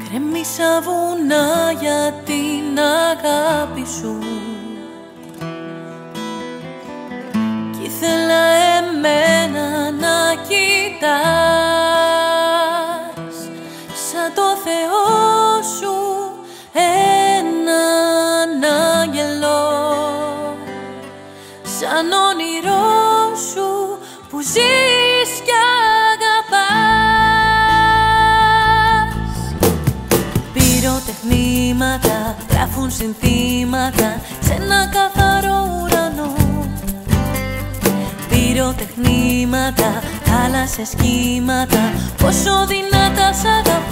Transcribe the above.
Γκρέμισα βουνά για την αγάπη σου κι ήθελα εμένα να κοιτάς σαν το Θεό σου έναν άγγελο, σαν όνειρό σου που ζεις κι αγαπάς. Πυροτεχνήματα γράφουν συνθήματα σε ένα καθαρό ουρανό. Πυροτεχνήματα, θάλασσες κύματα, πόσο δυνατά σ' αγαπώ.